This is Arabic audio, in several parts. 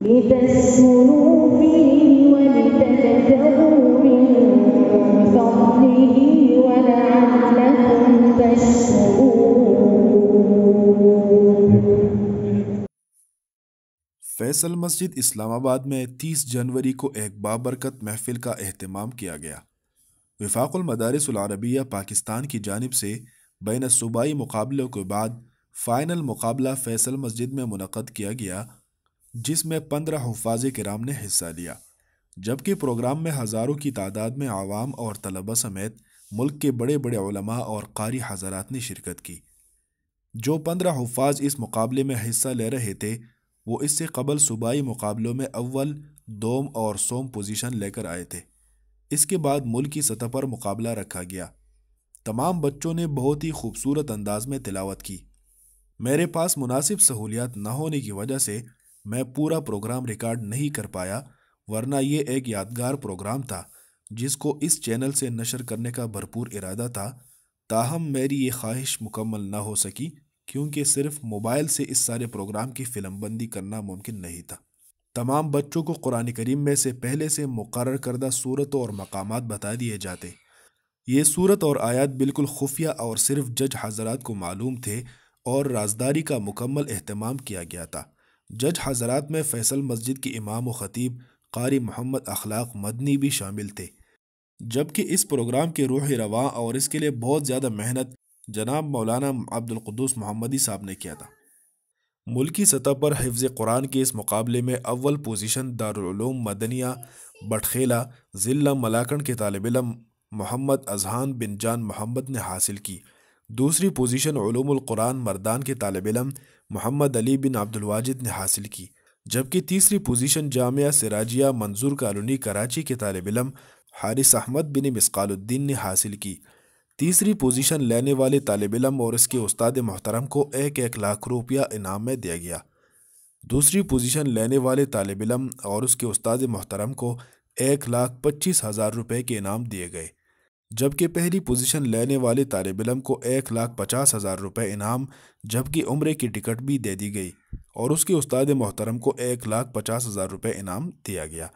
لتسكنوا فيه ولتبتغوا من فضله ولعلكم تشكرون۔ فیصل مسجد اسلام آباد میں 30 جنوری کو ایک بابرکت محفل کا اہتمام کیا گیا۔ وفاق المدارس العربیہ پاکستان کی جانب سے بین الصوبائی مقابلوں کے بعد فائنل مقابلہ فیصل مسجد میں منعقد کیا گیا، جس میں 15 حفاظ کرام نے حصہ لیا، جبکہ پروگرام میں ہزاروں کی تعداد میں عوام اور طلبہ سمیت ملک کے بڑے بڑے علماء اور قاری حضرات نے شرکت کی۔ جو 15 حفاظ اس مقابلے میں حصہ لے رہے تھے وہ اس سے قبل صوبائی مقابلوں میں اول، دوم اور سوم پوزیشن لے کر آئے تھے۔ اس کے بعد ملکی سطح پر مقابلہ رکھا گیا۔ تمام بچوں نے بہت ہی خوبصورت انداز میں تلاوت کی۔ میرے پاس مناسب سہولیات نہ ہونے کی وجہ سے میں پورا پروگرام ریکارڈ نہیں کر پایا، ورنہ یہ ایک یادگار پروگرام تھا جس کو اس چینل سے نشر کرنے کا بھرپور ارادہ تھا، تاہم میری یہ خواہش مکمل نہ ہو سکی کیونکہ صرف موبائل سے اس سارے پروگرام کی فلم بندی کرنا ممکن نہیں تھا۔ تمام بچوں کو قرآن کریم میں سے پہلے سے مقرر کردہ صورتوں اور مقامات بتا دیے جاتے۔ یہ صورت اور آیات بالکل خفیہ اور صرف جج حضرات کو معلوم تھے اور رازداری کا مکمل اہتمام کیا گیا تھا۔ جج حضرات میں فیصل مسجد کے امام و خطیب قاری محمد اخلاق مدنی بھی شامل تھے، جبکہ اس پروگرام کے روح رواں اور اس کے لیے بہت زیادہ محنت جناب مولانا عبدالقدوس محمدی صاحب نے کیا تھا۔ ملکی سطح پر حفظ قرآن کے اس مقابلے میں اول پوزیشن دارالعلوم مدنیہ بٹخیلہ ضلع ملاکنڈ کے طالب علم محمد اذہان بن جان محمد نے حاصل کی۔ دوسری پوزیشن علوم القرآن مردان کے طالب علم محمد علی بن عبدالواجد نے حاصل کی، جبکہ تیسری پوزیشن جامعہ سراجیہ منظور کالونی کراچی کے طالب علم حارث احمد بن مسقال الدین نے حاصل کی۔ تیسری پوزیشن لینے والے طالب علم اور اس کے استاد محترم کو 1 لاکھ روپیہ انعام میں دیا گیا۔ دوسری پوزیشن لینے والے طالب علم اور اس کے استاد محترم کو 1,25,000 روپے کے انعام دیے گئے، جبکہ پہلی پوزیشن لینے والے طالب علم کو 1,50,000 روپے انعام جبکہ عمرے کی ٹکٹ بھی دے دی گئی اور اس کے استاد محترم کو 1,50,000 روپے انعام دیا گیا۔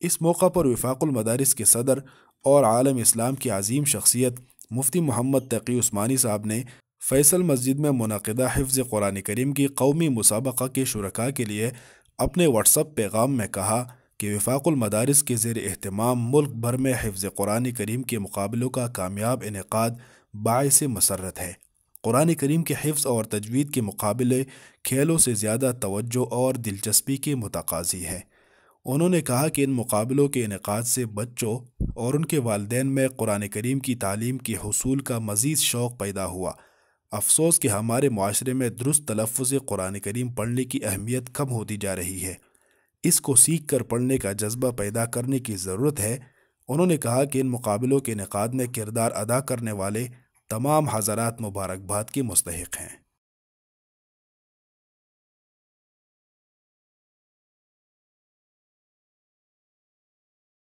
اس موقع پر وفاق المدارس کے صدر اور عالم اسلام کی عظیم شخصیت مفتی محمد تقی عثمانی صاحب نے فیصل مسجد میں منعقدہ حفظ قرآن کریم کی قومی مسابقہ کے شرکاء کے لیے اپنے واٹس ایپ پیغام میں کہا کہ وفاق المدارس کے زیر اہتمام ملک بھر میں حفظ قرآن کریم کے مقابلوں کا کامیاب انعقاد باعث مسرت ہے۔ قرآن کریم کے حفظ اور تجوید کے مقابلے کھیلوں سے زیادہ توجہ اور دلچسپی کے متقاضی ہے۔ انہوں نے کہا کہ ان مقابلوں کے انعقاد سے بچوں اور ان کے والدین میں قرآن کریم کی تعلیم کے حصول کا مزید شوق پیدا ہوا۔ افسوس کہ ہمارے معاشرے میں درست تلفظ قرآن کریم پڑھنے کی اہمیت کم ہوتی جا رہی ہے، اس کو سیکھ کر پڑھنے کا جذبہ پیدا کرنے کی ضرورت ہے۔ انہوں نے کہا کہ ان مقابلوں کے انعقاد میں کردار ادا کرنے والے تمام حضرات مبارکباد کے مستحق ہیں۔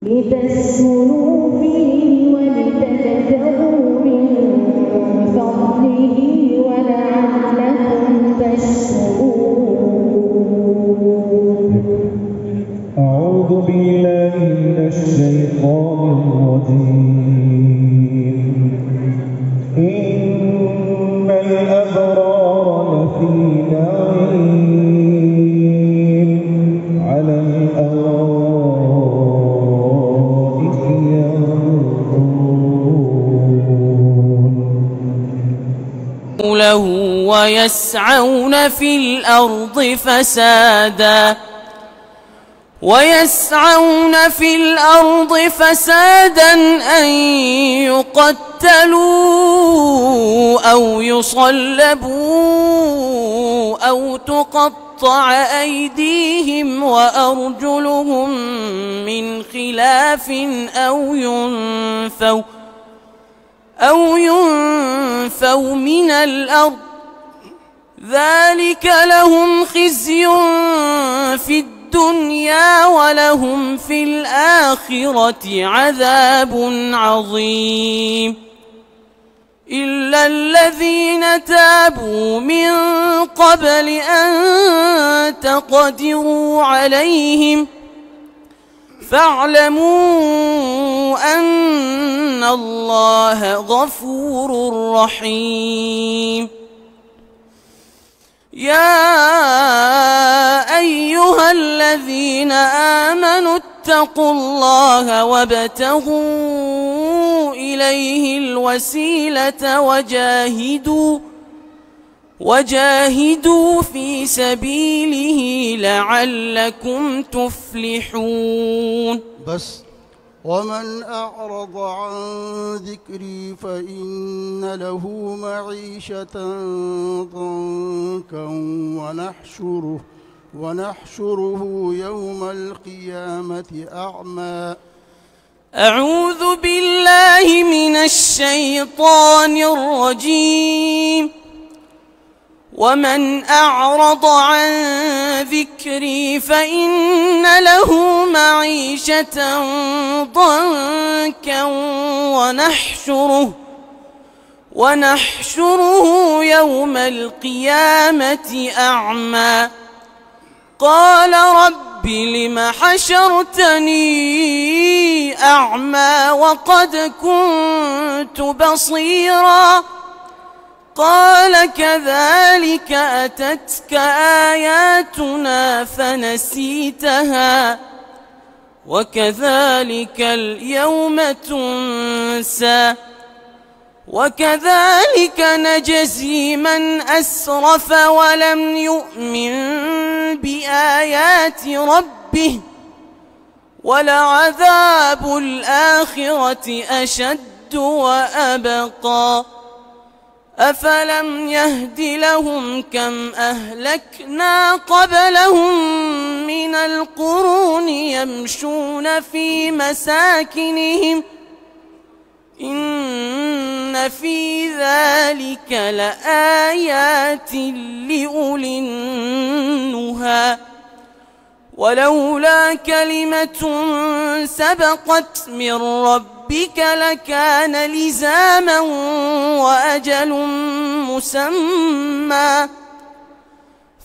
لتسكنوا فيه ولتبتغوا من فضله ولعلكم تشكرون۔ أعوذ بالله من الشيطان الرجيم إن الأبرار لفي نعيم على الأرائك ينظرون له ويسعون في الأرض فسادا أن يقتلوا أو يصلبوا أو تقطع أيديهم وأرجلهم من خلاف أو ينفوا من الأرض ذلك لهم خزي في الدنيا ولهم في الآخرة عذاب عظيم إلا الذين تابوا من قبل أن تقدروا عليهم فاعلموا أن الله غفور رحيم. يا أيها الذين آمنوا اتقوا الله وابتغوا إليه الوسيلة وجاهدوا في سبيله لعلكم تفلحون. بس ومن أعرض عن ذكري فإن له معيشة ضنكا ونحشره يوم القيامة أعمى. أعوذ بالله من الشيطان الرجيم. ومن أعرض عن ذكري فإن له معيشة ضنكا ونحشره يوم القيامة أعمى. قال رب لم حشرتني أعمى وقد كنت بصيرا. قال كذلك أتتك آياتنا فنسيتها وكذلك اليوم تنسى وكذلك نجزي من أسرف ولم يؤمن بآيات ربه ولعذاب الآخرة أشد وأبقى. أفلم يهد لهم كم أهلكنا قبلهم من القرون يمشون في مساكنهم إن في ذلك لآيات لأولي النهى. ولولا كلمة سبقت من ربك لكان لزاما وأجل مسمى.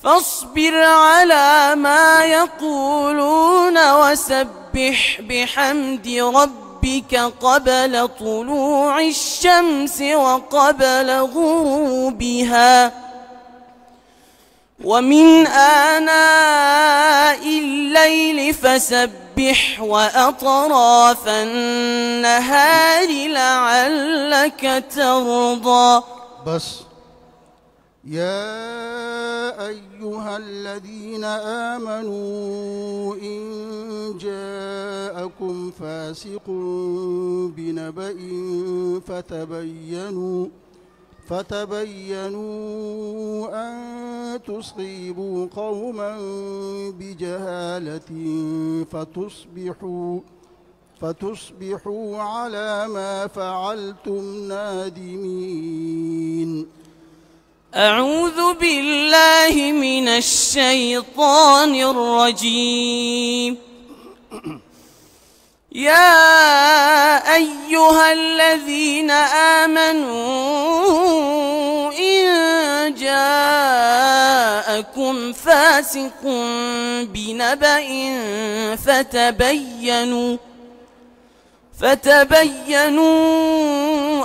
فاصبر على ما يقولون وسبح بحمد ربك قبل طلوع الشمس وقبل غروبها ومن آناء الليل فسبح وأطراف النهار لعلك ترضى. بس يا أيها الذين آمنوا إن جاءكم فاسق بنبأ فتبينوا أن تصيبوا قوما بجهالة فتصبحوا على ما فعلتم نادمين. أعوذ بالله من الشيطان الرجيم. يا أيها الذين آمنوا إن جاءكم فاسق بنبأ فتبينوا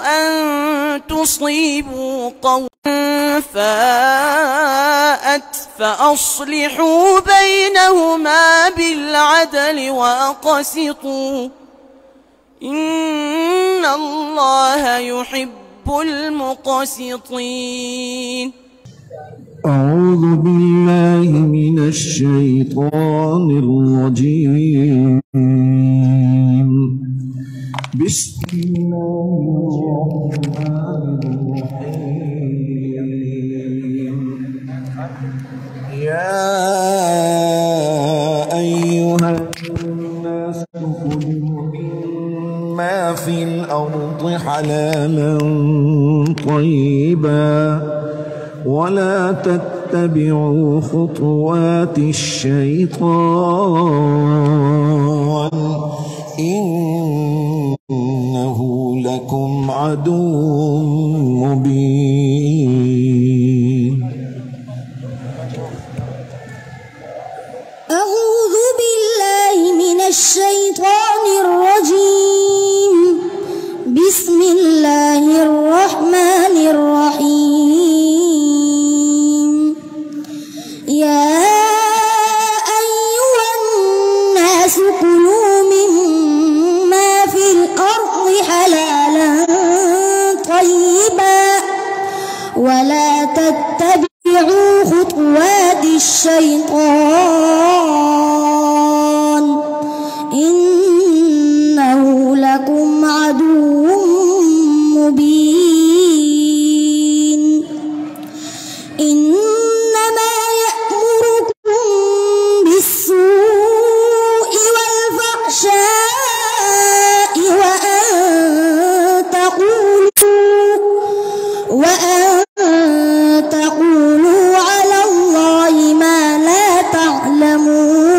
أن تصيبوا قوما فأصلحوا بينهما بالعدل وأقسطوا إن الله يحب المقسطين. أعوذ بالله من الشيطان الرجيم. بسم الله الرحمن الرحيم. يا أيها الناس كلوا مما في الأرض حلالا طيبا ولا تتبعوا خطوات الشيطان إنه لكم عدو مبين. أعوذ بالله من الشيطان الرجيم. بسم الله الرحمن الرحيم. يا أيها الناس كلوا مما في الأرض حلالا طيبا ولا تتبعوا خطوات الشيطان إنه لكم عدو مبين. إنما يأمركم بالسوء والفحشاء وأن تقولوا على الله ما لا تعلمون.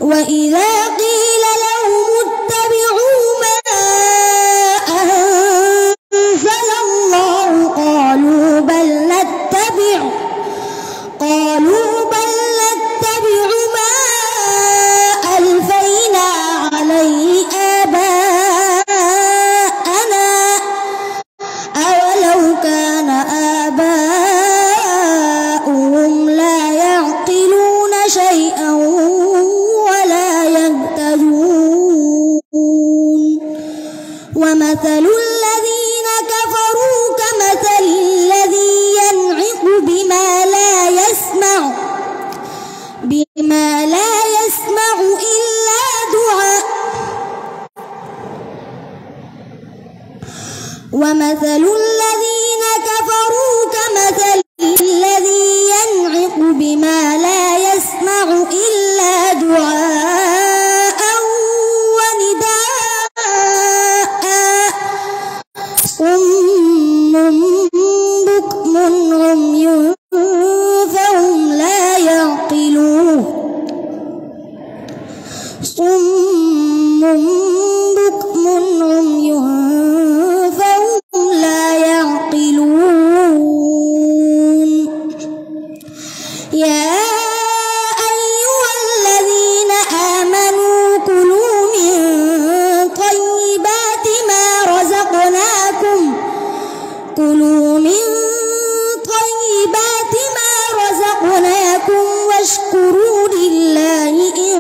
وإذا قيل لهم اتبعوا ما أنزل الله قالوا بل نتبع ما ألفينا عليه آباءنا أولو كان آباؤهم لا يعقلون شيئا ولا يهتدون. ومثل الذين كفروا كمثل الذي ينعق بما لا يسمع إلا دعاء. ومثل الذين كفروا كمثل الذي ينعق بما لا يسمع إلا دعاء ونداء صم بكم عمي فهم لا يعقلون. صم بكم عمي فهم لا يعقلون. يا أيها الذين آمنوا كلوا من طيبات ما رزقناكم واشكروا لله إن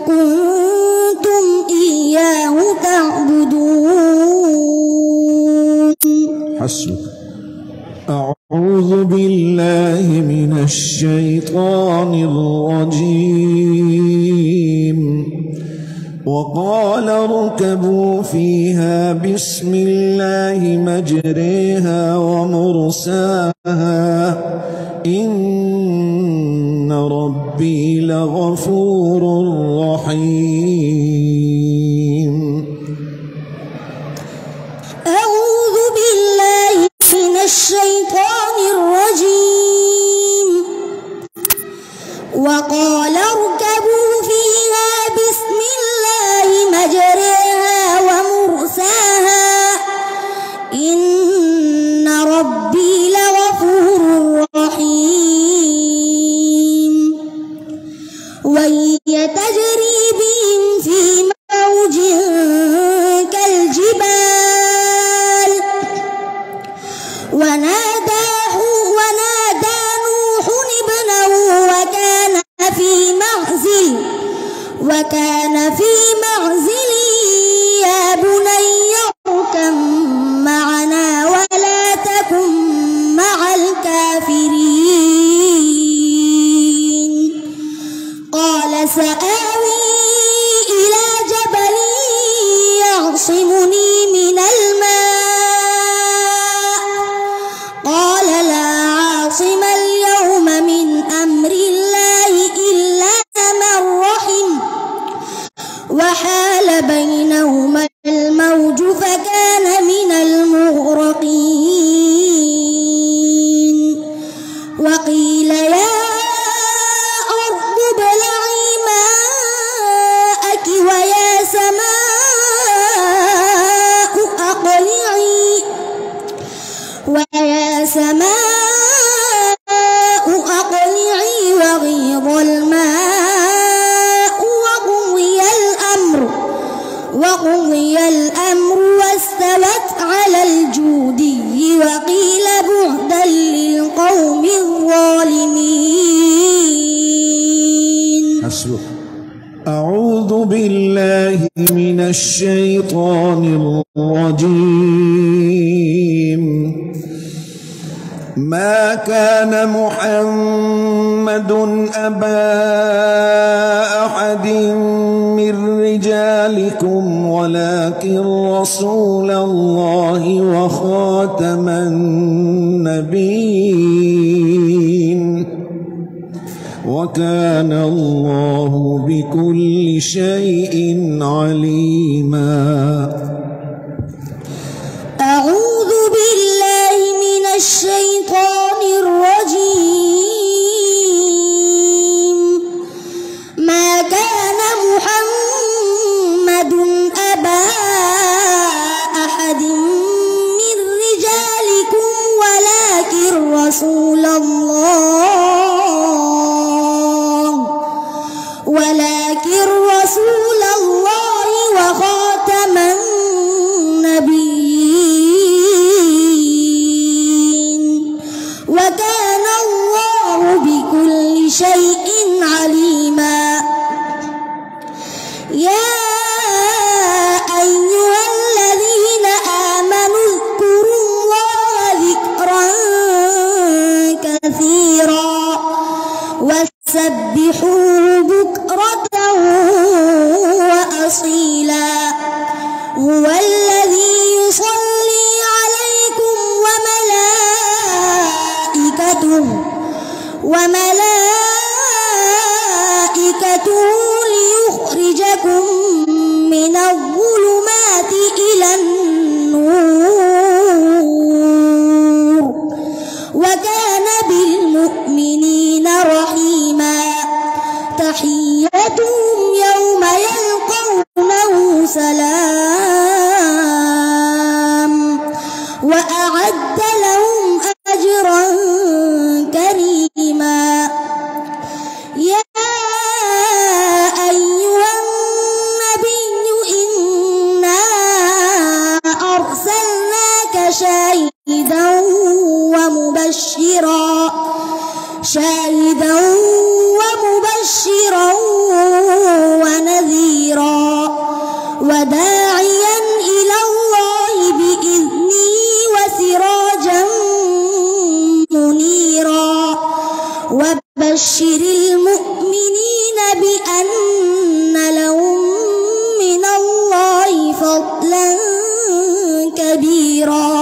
كنتم إياه تعبدون. حسبك. أعوذ بالله من الشيطان الرجيم. وقال اركبوا فيها بسم الله مجريها ومرساها إن ربي لغفور رحيم. أعوذ بالله من الشيطان الرجيم. وقال اركبوا فيها بسم الله مجريها ومرساها إن ربي لغفور رحيم. وهي تجري بهم في موج كالجبال ونادى نوح ابنه وكان في معزل يا بني اركب معنا ولا تكن مع الكافرين. قال سآوي إلى جبل يعصمني من الماء قال لا عاصم اليوم من أمر الله إلا من رحم وحال ويا سماء أقلعي وغيض الماء وقضي الأمر واستوت على الجودي وقيل بعدا للقوم الظالمين. حسبك. أعوذ بالله من الشيطان الرجيم. ما كان محمد أبا أحد من رجالكم ولكن رسول الله وخاتم النبيين وكان الله بكل شيء عليما. أعوذ بالله من الشيطان الرجيم. ما كان محمد أبا أحد من رجالكم ولكن رسول الله وخاتم النبيين وكان الله بكل شيء عليما. يا أيها الذين آمنوا اذكروا الله ذكرا كثيرا وسبحوه بكرة وأصيلا. هو الذي يصلي عليكم وملائكته ليخرجكم من الظلمات إلى النور وكان بالمؤمنين رحيما. تحيتهم يوم يلقونه سلام وأعد لهم أجرا كريما. يا أيها النبي إنا أرسلناك شاهدا ومبشرا ونذيرا وداعيا إلى الله بإذنه وسراجا منيرا. وبشر المؤمنين بأن لهم من الله فضلا كبيرا.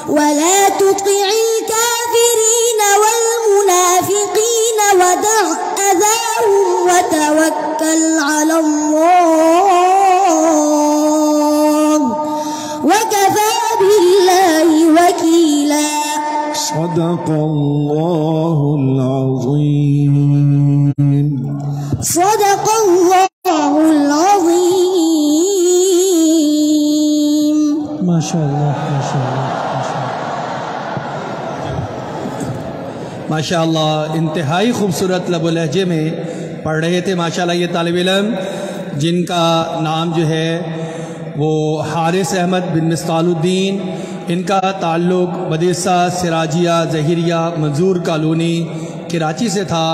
ولا تطع الكافرين والمنافقين ودع أذاهم وتوكل على الله وكفى بالله وكيلا. صدق الله العظيم. صدق الله العظيم. ما شاء الله ما شاء الله माशाअल्लाह। इंतहाई खूबसूरत लबो लहजे में पढ़ रहे थे माशाअल्लाह ये तालिब इल्म, जिनका नाम जो है वो हारिस अहमद बिन मिस्कालुद्दीन। इनका ताल्लुक़ मदरसा सिराजिया ज़हीरिया मंजूर कॉलोनी कराची से था।